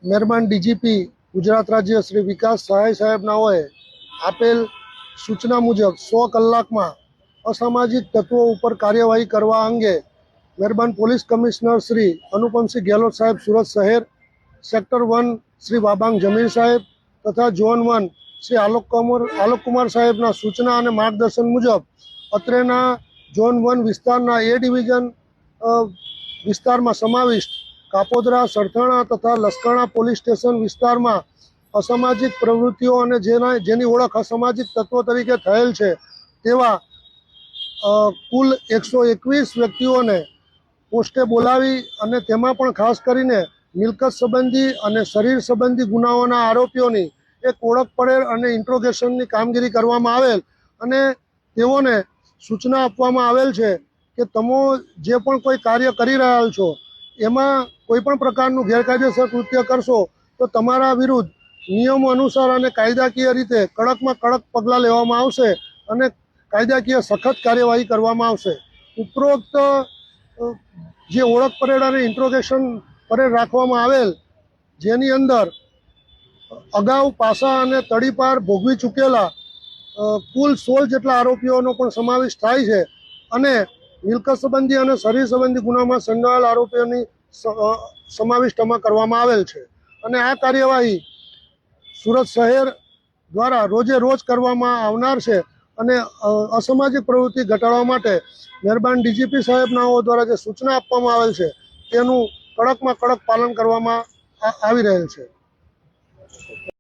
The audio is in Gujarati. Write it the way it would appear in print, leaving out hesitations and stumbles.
મહેરબાન ડીજીપી ગુજરાત રાજ્ય શ્રી વિકાસ સહાય સાહેબનાઓએ આપેલ સૂચના મુજબ 100 કલાકમાં અસામાજિક તત્વો ઉપર કાર્યવાહી કરવા અંગે મહેરબાન પોલીસ કમિશનર શ્રી અનુપમસિંહ ગેહલોત સાહેબ સુરત શહેર, સેક્ટર 1 શ્રી વાબાંગ જમીર સાહેબ તથા ઝોન 1 શ્રી આલોકકુમાર સાહેબના સૂચના અને માર્ગદર્શન મુજબ અત્રેના ઝોન 1 વિસ્તારના એ ડિવિઝન વિસ્તારમાં સમાવિષ્ટ કાપોદરા, સરથાણા તથા લસકાણા પોલીસ સ્ટેશન વિસ્તારમાં અસામાજિક પ્રવૃત્તિઓ અને જેની ઓળખ અસામાજિક તત્વો તરીકે થયેલ છે તેવા કુલ 121 વ્યક્તિઓને પોસ્ટે બોલાવી અને તેમાં પણ ખાસ કરીને મિલકત સંબંધી અને શરીર સંબંધી ગુનાઓના આરોપીઓની એક ઓળખ પડેલ અને ઇન્ટ્રોગેશનની કામગીરી કરવામાં આવેલ અને તેઓને સૂચના આપવામાં આવેલ છે કે તમે જે પણ કોઈ કાર્ય કરી રહ્યા છો એમાં કોઈ પણ પ્રકારનું ગેરકાયદેસર કૃત્ય કરશો તો તમારા વિરુદ્ધ નિયમો અનુસાર અને કાયદાકીય રીતે કડકમાં કડક પગલાં લેવામાં આવશે અને કાયદાકીય સખત કાર્યવાહી કરવામાં આવશે। ઉપરોક્ત જે ઓળખ પરેડ અને ઇન્ટ્રોગેશન પરેડ રાખવામાં આવેલ, જેની અંદર અગાઉ પાસા અને તડીપાર ભોગવી ચૂકેલા કુલ 16 જેટલા આરોપીઓનો પણ સમાવેશ થાય છે અને મિલકત સંબંધી અને શરીર સંબંધી ગુનામાં સંડોવાયેલ આરોપીઓની સમાવિષ્ટ આમાં કરવામાં આવેલ છે અને આ કાર્યવાહી સુરત શહેર દ્વારા રોજે રોજ કરવામાં આવનાર છે અને અસામાજિક પ્રવૃત્તિ ઘટાડવા માટે મહેરબાન ડીજીપી સાહેબનાઓ દ્વારા જે સૂચના આપવામાં આવેલ છે તેનું કડકમાં કડક પાલન કરવામાં આવી રહેલ છે।